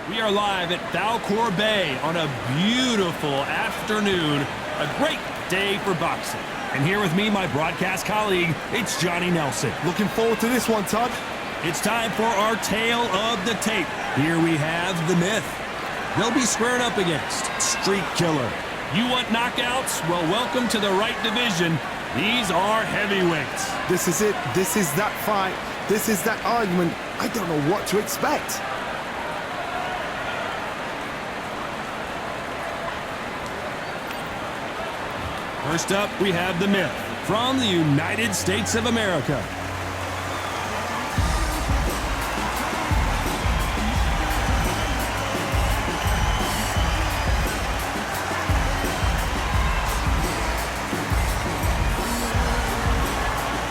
We are live at Valcour Bay on a beautiful afternoon. A great day for boxing. And here with me, my broadcast colleague, it's Johnny Nelson. Looking forward to this one, Todd. It's time for our tale of the tape. Here we have the myth. They'll be squaring up against Street Killer. You want knockouts? Well, welcome to the right division. These are heavyweights. This is it. This is that fight. This is that argument. I don't know what to expect. First up, we have the myth from the United States of America.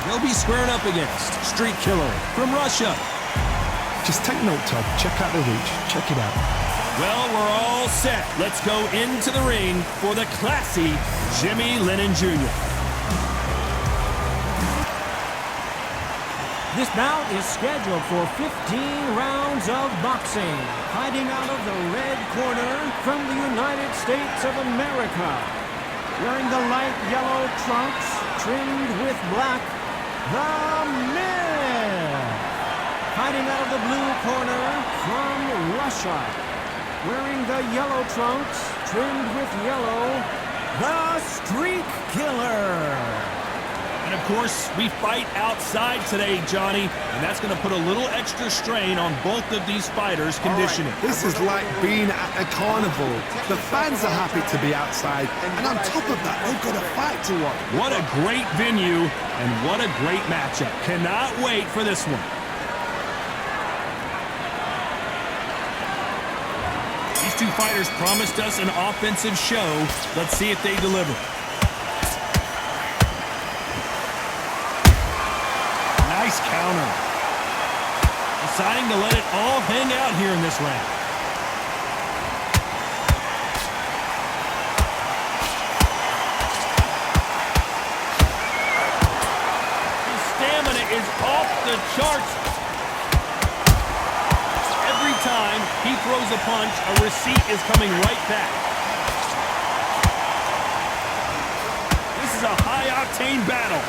They'll be squaring up against Street Killer from Russia. Just take note, Todd. Check out the reach. Check it out. Well, we're all set. Let's go into the ring for the classy Jimmy Lennon Jr. This bout is scheduled for 15 rounds of boxing. Fighting out of the red corner from the United States of America. Wearing the light yellow trunks trimmed with black, the Myth. Fighting out of the blue corner from Russia. Wearing the yellow trunks trimmed with yellow, the Street Killer. And of course, we fight outside today, Johnny, and that's going to put a little extra strain on both of these fighters' conditioning. Right. This is like being at a carnival. The fans are happy to be outside, and on top of that, they've got a fight to watch. What a great venue, and what a great matchup. Cannot wait for this one. These two fighters promised us an offensive show. Let's see if they deliver. Nice counter. Deciding to let it all hang out here in this round. His stamina is off the charts. Every time he throws a punch, a receipt is coming right back. This is a high-octane battle.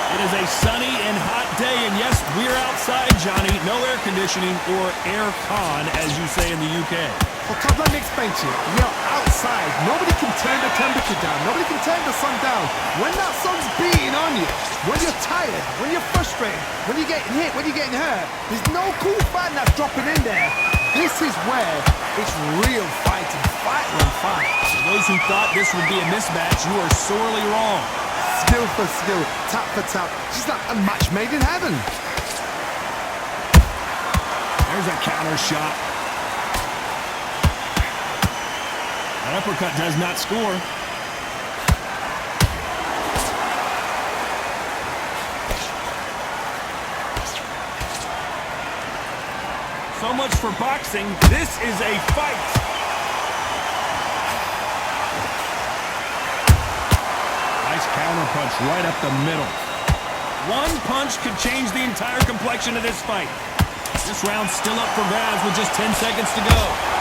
It is a sunny and hot day, and yes, we're outside, Johnny. No air conditioning or air con, as you say in the UK. Well, Todd, let me explain to you. You're outside. Nobody can turn the temperature down. Nobody can turn the sun down. When that sun's beating on you, when you're tired, when you're frustrated, when you're getting hit, when you're getting hurt, there's no cool fan that's dropping in there. This is where it's real fighting. Fight on fight. For those who thought this would be a mismatch, you are sorely wrong. Skill for skill, tap for tap. It's like a match made in heaven. There's a counter shot. That uppercut does not score. So much for boxing. This is a fight. Nice counter punch right up the middle. One punch could change the entire complexion of this fight. This round's still up for grabs with just 10 seconds to go.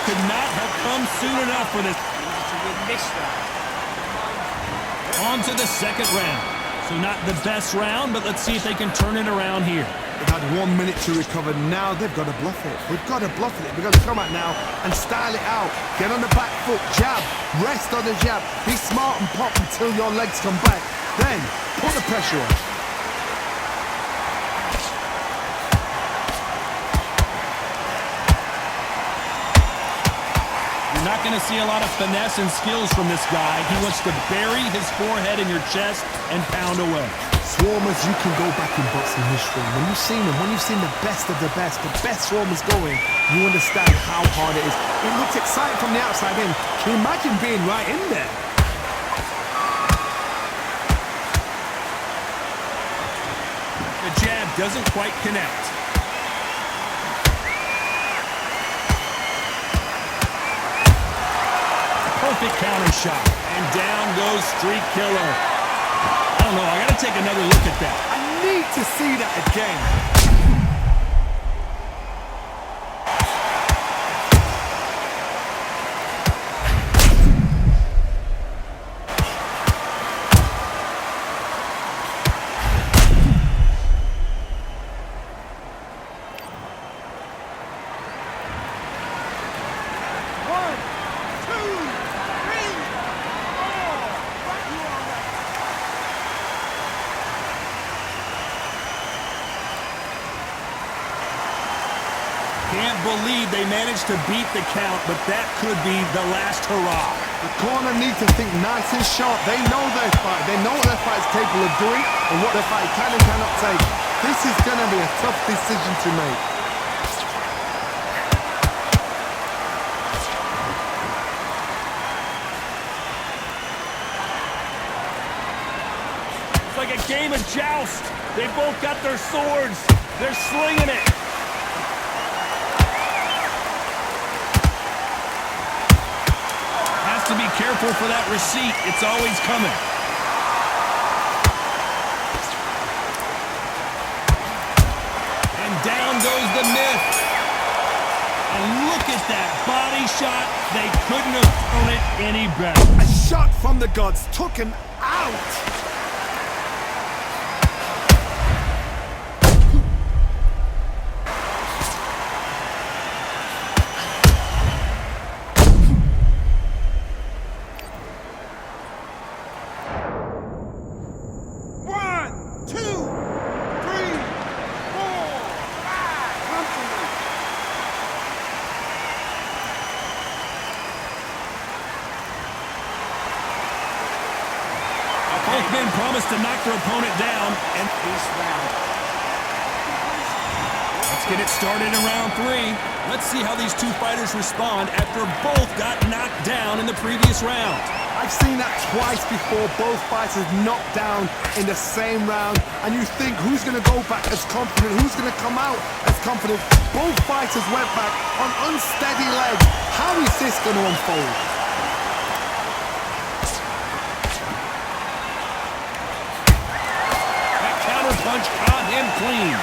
Could not have come soon enough for this. On to the second round. So not the best round, but let's see if they can turn it around here. They've had 1 minute to recover. Now they've got to bluff it. They've got to bluff it. They've got to come out now and style it out. Get on the back foot, jab, rest on the jab. Be smart and pop until your legs come back. Then put the pressure on. Not going to see a lot of finesse and skills from this guy. He wants to bury his forehead in your chest and pound away. Swarmers, you can go back in boxing history. When you've seen them, when you've seen the best swarmers going, you understand how hard it is. It looks exciting from the outside in. Can you imagine being right in there? The jab doesn't quite connect. perfect counter shot. And down goes Streak Killer. I don't know, I gotta take another look at that. I need to see that again. Can't believe they managed to beat the count, but that could be the last hurrah. The corner needs to think nice and sharp. They know their fight. They know what their fight is capable of doing and what their fight can and cannot take. This is going to be a tough decision to make. It's like a game of joust. They both got their swords. They're slinging it. To be careful for that receipt. It's always coming. And down goes the Myth. And look at that body shot. They couldn't have thrown it any better. A shot from the gods took him out. Both men promised to knock their opponent down, and this round. Let's get it started in round 3. Let's see how these two fighters respond after both got knocked down in the previous round. I've seen that twice before, both fighters knocked down in the same round, and you think who's going to go back as confident, who's going to come out as confident. Both fighters went back on unsteady legs. How is this going to unfold? Punch caught him clean.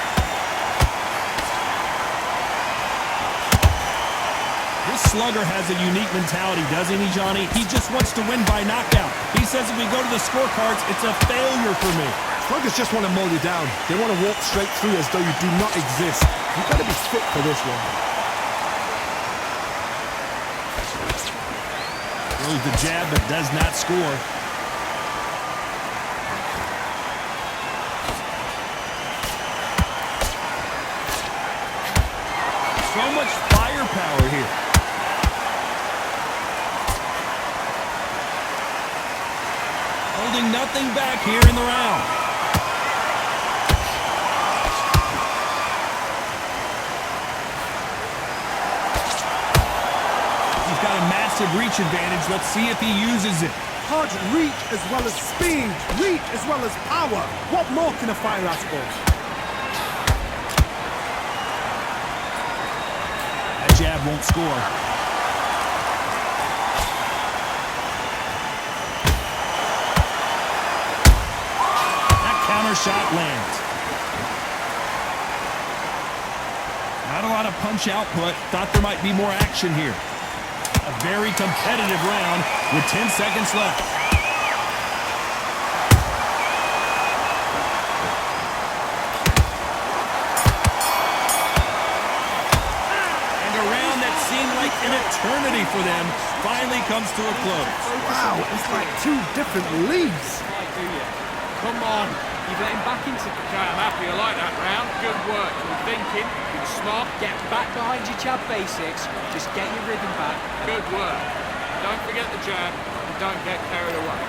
This slugger has a unique mentality, doesn't he, Johnny? He just wants to win by knockout. He says if we go to the scorecards, it's a failure for me. Sluggers just want to mow you down. They want to walk straight through as though you do not exist. You've got to be fit for this one. Throws the jab, but does not score. So much firepower here. Holding nothing back here in the round. He's got a massive reach advantage. Let's see if he uses it. Hard reach as well as speed, reach as well as power. What more can a fighter ask for? Jab won't score. That counter shot lands. Not a lot of punch output. Thought there might be more action here. A very competitive round with 10 seconds left. An eternity for them finally comes to a close. Wow, it's like two different leagues. Come on, you've let him back into the car. I'm happy. I like that round. Good work. You were thinking, you were smart. Get back behind your jab basics. Just get your rhythm back. Good work. Don't forget the jab and don't get carried away.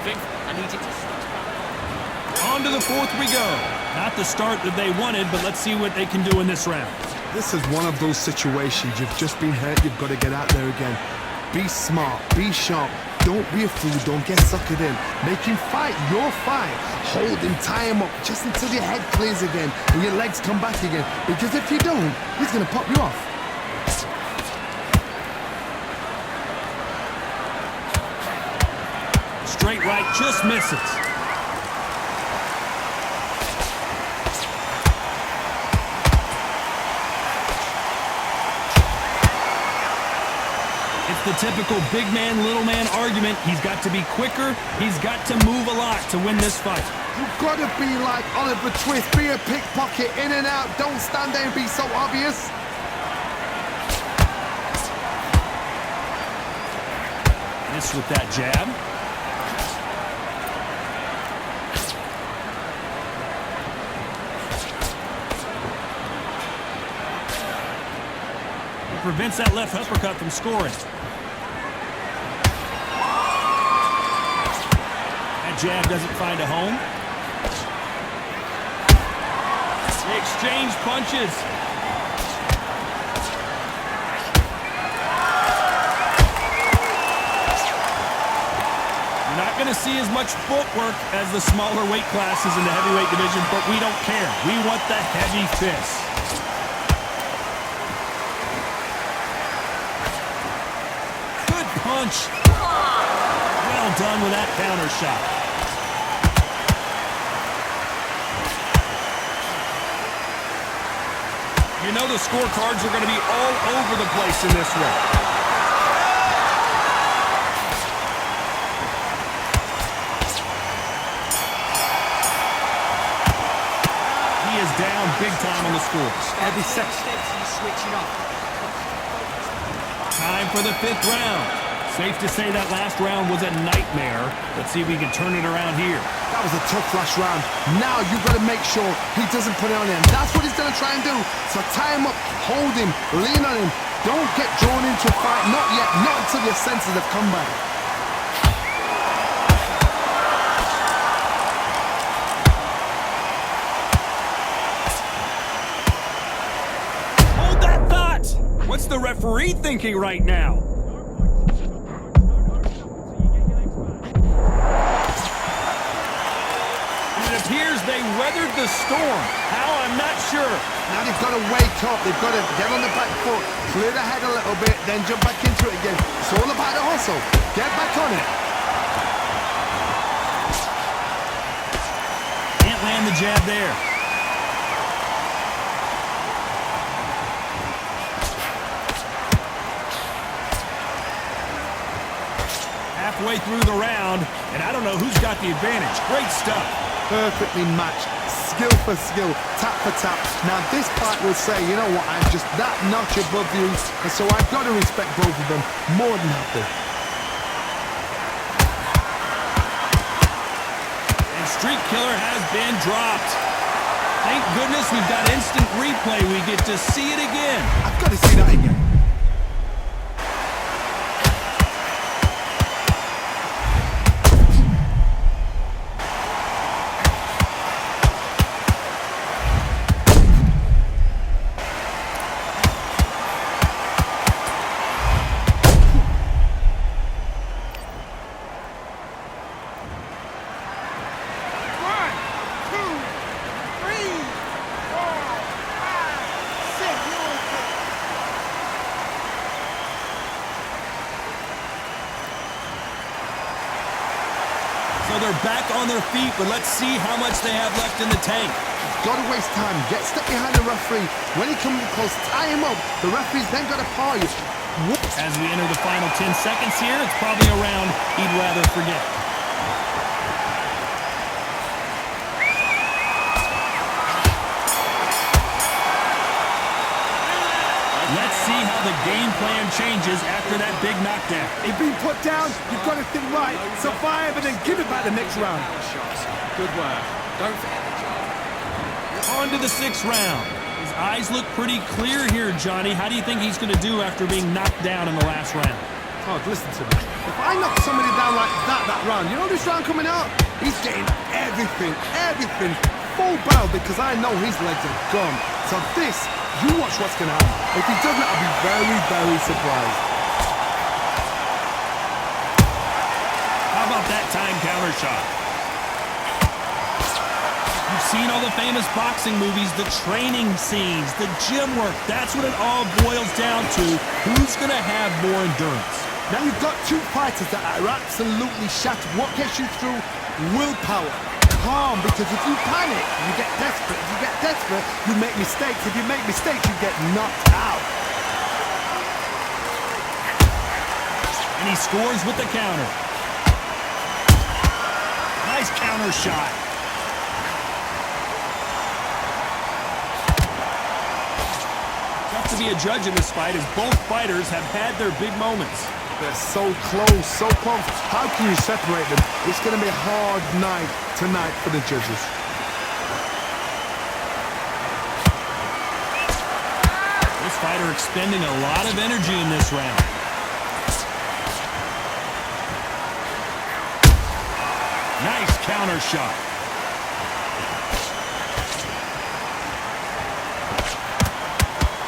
I need you to stop. On to the fourth we go. Not the start that they wanted, but let's see what they can do in this round. This is one of those situations. You've just been hurt. You've got to get out there again. Be smart. Be sharp. Don't be a fool. Don't get suckered in. Make him fight your fight. Hold him. Tie him up just until your head clears again and your legs come back again. Because if you don't, he's going to pop you off. straight right, just misses. It's the typical big man, little man argument. He's got to be quicker. He's got to move a lot to win this fight. You've got to be like Oliver Twist. Be a pickpocket, in and out. Don't stand there and be so obvious. Miss with that jab. He prevents that left uppercut from scoring. That jab doesn't find a home. They exchange punches. You're not going to see as much footwork as the smaller weight classes in the heavyweight division, but we don't care. We want the heavy fists. Good punch. Well done with that counter shot. You know the scorecards are going to be all over the place in this one. He is down big time on the scores. Every second he's switching up. Time for the 5th round. Safe to say that last round was a nightmare. Let's see if we can turn it around here. That was a tough last round. Now you've got to make sure he doesn't put it on him. That's what he's going to try and do. So tie him up, hold him, lean on him. Don't get drawn into a fight. Not yet. Not until your senses have come back. Hold that thought! What's the referee thinking right now? Appears they weathered the storm. How, I'm not sure. Now they've got to wake up. They've got to get on the back foot, clear the head a little bit, then jump back into it again. It's all about the hustle. Get back on it. Can't land the jab there. Halfway through the round, and I don't know who's got the advantage. Great stuff. Perfectly matched, skill for skill, tap for tap. Now this part will say, you know what, I'm just that notch above you, and so I've got to respect both of them more than happy. And Street Killer has been dropped. Thank goodness we've got instant replay. We get to see it again. I've got to see that again. So they're back on their feet, but let's see how much they have left in the tank. Got to waste time. Get stuck behind the referee. When he comes close, tie him up. The referee's then got to paw you. Whoops. As we enter the final 10 seconds here, it's probably a round he'd rather forget. Let's see how the game plan changes after that big knockdown. He's been put down. You've got to think right. Survive and then give it back the next round. Shots. Good work. Don't forget the job. On to the 6th round. His eyes look pretty clear here, Johnny. How do you think he's going to do after being knocked down in the last round? Oh, listen to me. If I knock somebody down like that round, you know this round coming out? He's getting everything, full barrel because I know his legs are gone. So this, you watch what's going to happen. If he doesn't, I'll be very, very surprised. How about that time counter shot? You've seen all the famous boxing movies, the training scenes, the gym work. That's what it all boils down to. Who's going to have more endurance? Now you've got two fighters that are absolutely shattered. What gets you through? Willpower. Calm, because if you panic, you get desperate. If you get desperate, you make mistakes. If you make mistakes, you get knocked out. And he scores with the counter. Nice counter shot. Tough to be a judge in this fight, as both fighters have had their big moments. They're so close, so close. How can you separate them? It's going to be a hard night tonight for the judges. This fighter expending a lot of energy in this round. Nice counter shot.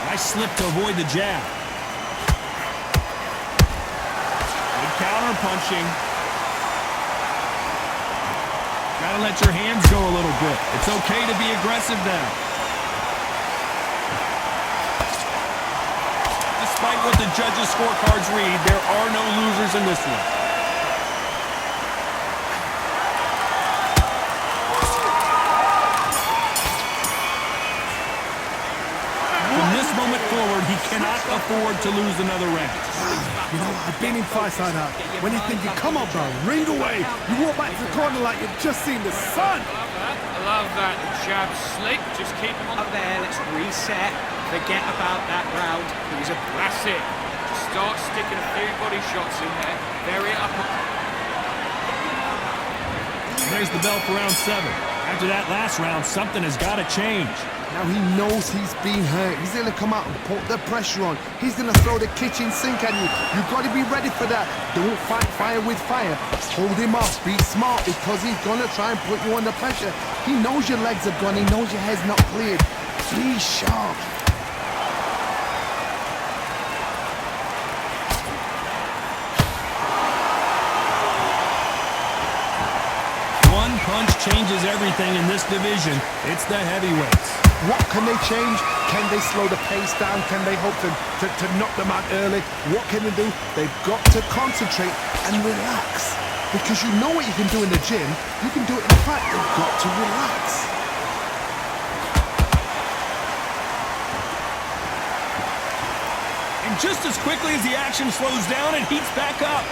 Nice slip to avoid the jab. Good counter punching. Gotta let your hands go a little bit. It's okay to be aggressive now. Despite what the judges' scorecards read, there are no losers in this one. From this moment forward, he cannot afford to lose another round. You know, I've been in fights like that. When you're thinking, come on, bro, ring away. You walk back to the corner like you've just seen the sun. I love that. The jab's slick. Just keep him up there. Let's reset. Forget about that round. It was a classic. Just start sticking a few body shots in there. Bury it up. There's the bell for round 7. After that last round, something has got to change. Now he knows he's been hurt. He's going to come out and put the pressure on. He's going to throw the kitchen sink at you. You've got to be ready for that. Don't fight fire with fire. Hold him off. Be smart, because he's going to try and put you under pressure. He knows your legs are gone. He knows your head's not cleared. Be sharp. One punch changes everything in this division. It's the heavyweights. What can they change? Can they slow the pace down? Can they hope to knock them out early? What can they do? They've got to concentrate and relax. Because you know what you can do in the gym, you can do it in the fight. They've got to relax. And just as quickly as the action slows down, it heats back up.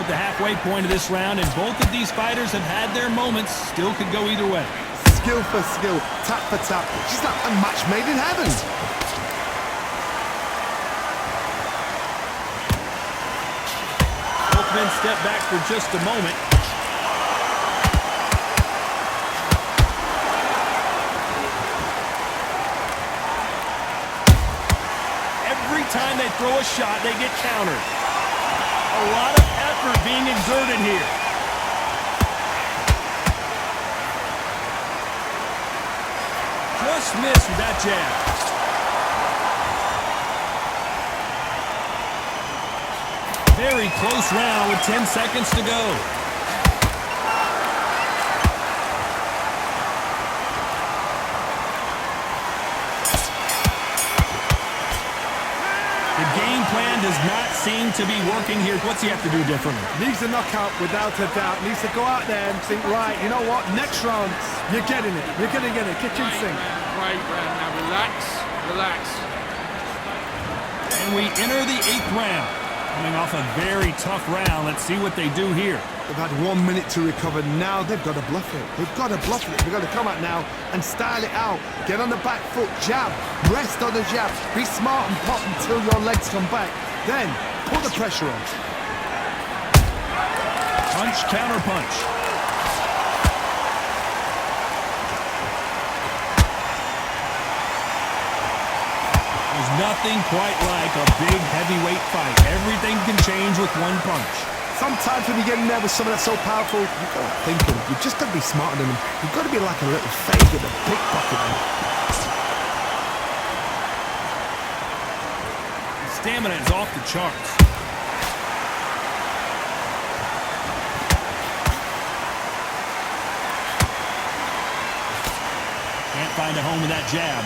The halfway point of this round, and both of these fighters have had their moments. Still could go either way. Skill for skill, tap for tap. Just like a match made in heaven. Both men step back for just a moment. Every time they throw a shot, they get countered. A lot of effort being exerted here. Just missed with that jab. Very close round with 10 seconds to go. Does not seem to be working here. What's he have to do differently? Needs a knockout without a doubt. Needs to go out there and think, right, you know what? Next round, you're getting it. You're going to get it. Kitchen sink. Great round. Now relax. Relax. And we enter the 8th round. Coming off a very tough round. Let's see what they do here. They've had 1 minute to recover. Now they've got to bluff it. They've got to bluff it. They've got to come out now and style it out. Get on the back foot, jab. Rest on the jab. Be smart and pop until your legs come back. Then, put the pressure on. Punch, counter punch. There's nothing quite like a big heavyweight fight. Everything can change with one punch. Sometimes when you get in there with someone that's so powerful, you've got to think of it. You've just got to be smarter than them. You've got to be like a little fake in a pickpocket. Stamina is off the charts. find a home with that jab.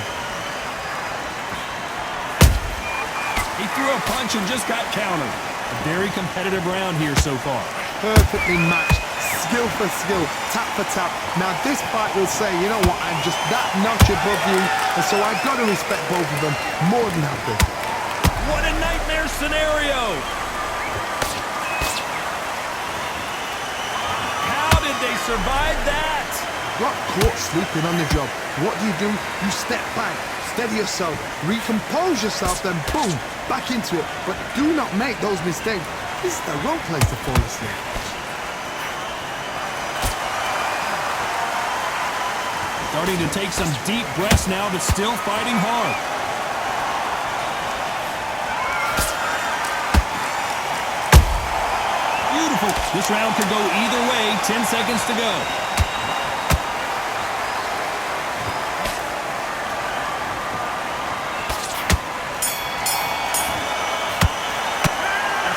He threw a punch and just got countered. A very competitive round here so far. Perfectly matched, skill for skill, tap for tap. Now this fight will say, you know what, I'm just that notch above you, and so I've got to respect both of them more than happy. What a nightmare scenario! How did they survive that? Got caught sleeping on the job. What do? You step back, steady yourself, recompose yourself, then boom, back into it. But do not make those mistakes. This is the wrong place to fall asleep. Starting to take some deep breaths now, but still fighting hard. Beautiful. This round could go either way. 10 seconds to go.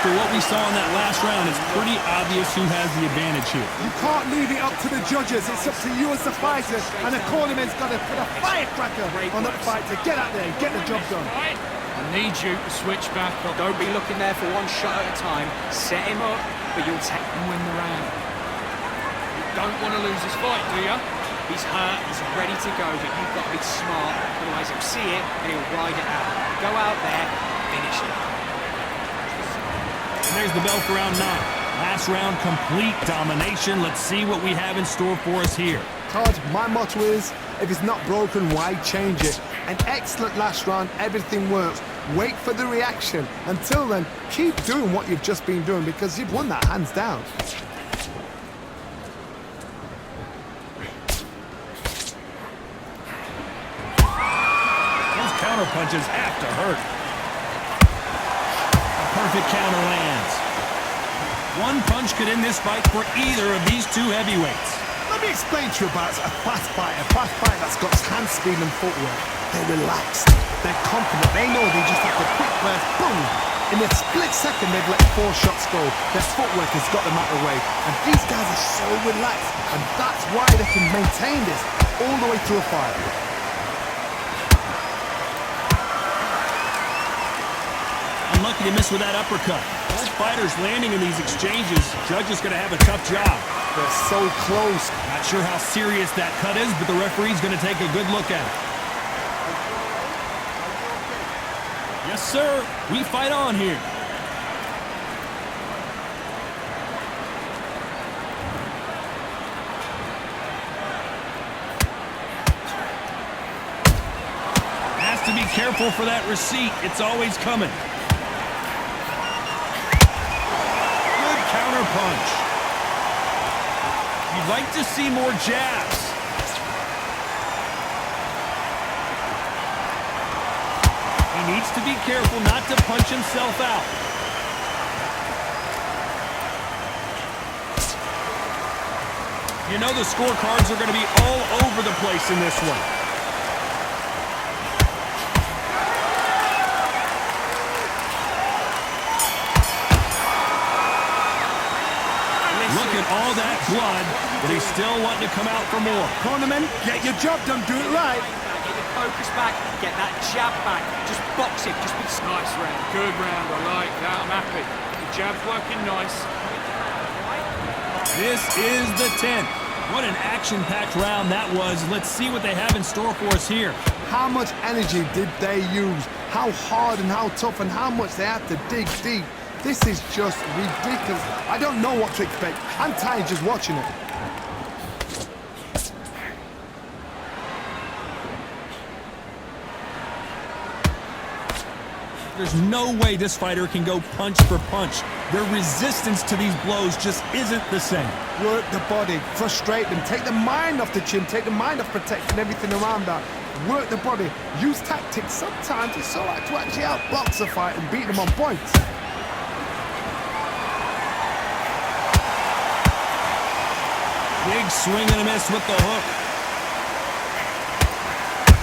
After what we saw in that last round, it's pretty obvious who has the advantage here. You can't leave it up to the judges. It's up to you as the fighter, and the cornerman's got to put a firecracker on that fight to get out there and get the job done. I need you to switch back up. Don't be looking there for one shot at a time. Set him up, but you'll take and win the round. You don't want to lose this fight, do you? He's hurt, he's ready to go, but you've got to be smart. Otherwise he'll see it and he'll ride it out. Go out there, finish it. And there's the bell for round 9. Last round, complete domination. Let's see what we have in store for us here. Todd, my motto is, if it's not broken, why change it? An excellent last round, everything works. Wait for the reaction. Until then, keep doing what you've just been doing because you've won that hands down. Those counter punches have to hurt. A perfect counter lands. One punch could end this fight for either of these two heavyweights. Let me explain to you about a fast fighter that's got hand speed and footwork. They're relaxed, they're confident, they know they just have to quick burst, boom! In a split second they've let 4 shots go. Their footwork has got them out of the way. And these guys are so relaxed, and that's why they can maintain this all the way through a fight. Unlucky to miss with that uppercut. Both fighters landing in these exchanges. Judge is going to have a tough job. They're so close. Not sure how serious that cut is, but the referee's going to take a good look at it. Yes, sir. We fight on here. Has to be careful for that receipt. It's always coming. Good counter punch. You'd like to see more jabs. He needs to be careful not to punch himself out. You know the scorecards are going to be all over the place in this one. Look at all that blood, but he's still wanting to come out for more. Cornerman, get your job done, do it right. Get your focus back, get that jab back. Just box it, just be nice round. Good round, I like that, I'm happy. The jab's working nice. This is the 10th. What an action-packed round that was. Let's see what they have in store for us here. How much energy did they use? How hard and how tough and how much they had to dig deep. This is just ridiculous. I don't know what to expect. I'm tired just watching it. There's no way this fighter can go punch for punch. Their resistance to these blows just isn't the same. Work the body, frustrate them, take the mind off the chin, take the mind off protecting everything around that. Work the body, use tactics. Sometimes it's all right to actually outbox a fight and beat them on points. Big swing and a miss with the hook.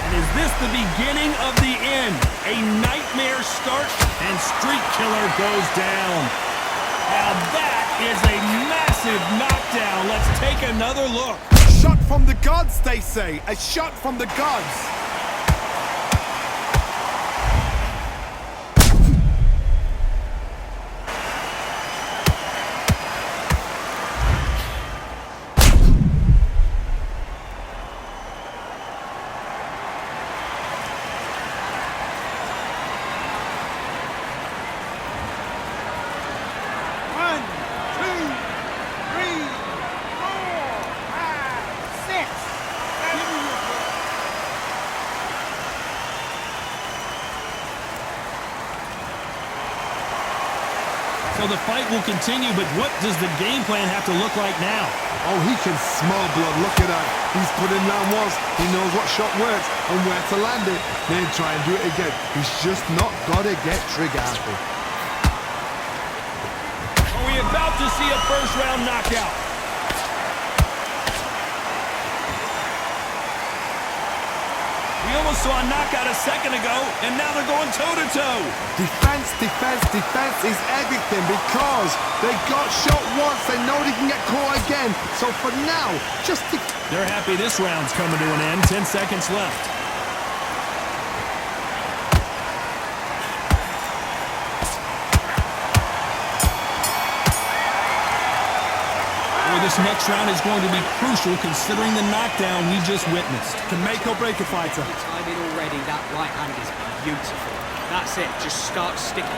And is this the beginning of the end? A nightmare start, and Street Killer goes down. Now that is a massive knockdown. Let's take another look. Shot from the gods, they say. A shot from the gods. So the fight will continue, but what does the game plan have to look like now? Oh, he can smell blood. Look at that. He's put in that once. He knows what shot works and where to land it. Then try and do it again. He's just not got to get trigger happy. Are we about to see a first-round knockout? We almost saw a knockout a second ago, and now they're going toe-to-toe. Defense, defense, defense is everything because they got shot once. They know they can get caught again. So for now, just they're happy this round's coming to an end. 10 seconds left. This next round is going to be crucial considering the knockdown we just witnessed. Can make or break a fighter. The timing already, that right hand is beautiful. That's it, just start sticking.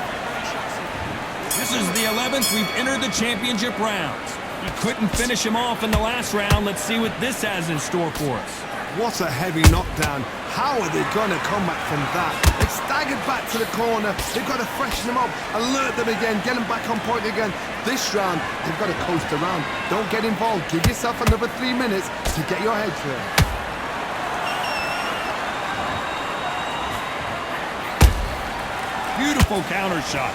This is the 11th we've entered the championship rounds. He couldn't finish him off in the last round. Let's see what this has in store for us. What a heavy knockdown. How are they going to come back from that? They staggered back to the corner. They've got to freshen them up, alert them again, get them back on point again. This round, they've got to coast around. Don't get involved. Give yourself another 3 minutes to get your head clear. Beautiful counter shot.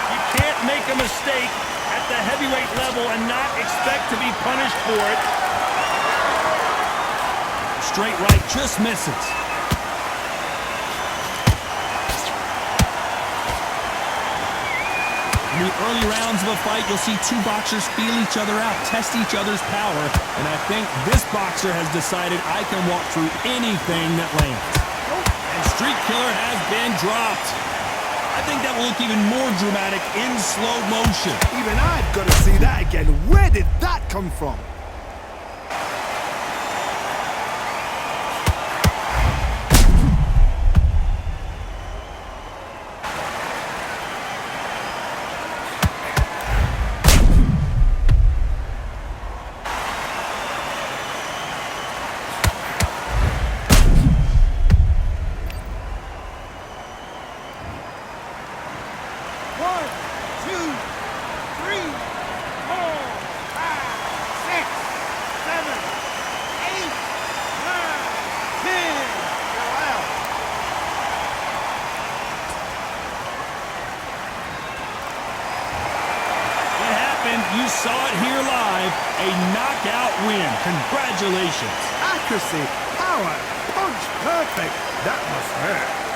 You can't make a mistake at the heavyweight level and not expect to be punished for it. Straight right just misses. In the early rounds of a fight, you'll see two boxers feel each other out, test each other's power, and I think this boxer has decided I can walk through anything that lands. And Street Killer has been dropped. I think that will look even more dramatic in slow motion. Even I've got to see that again. Where did that come from? You saw it here live, a knockout win. Congratulations. Accuracy, power, punch, perfect. That must hurt.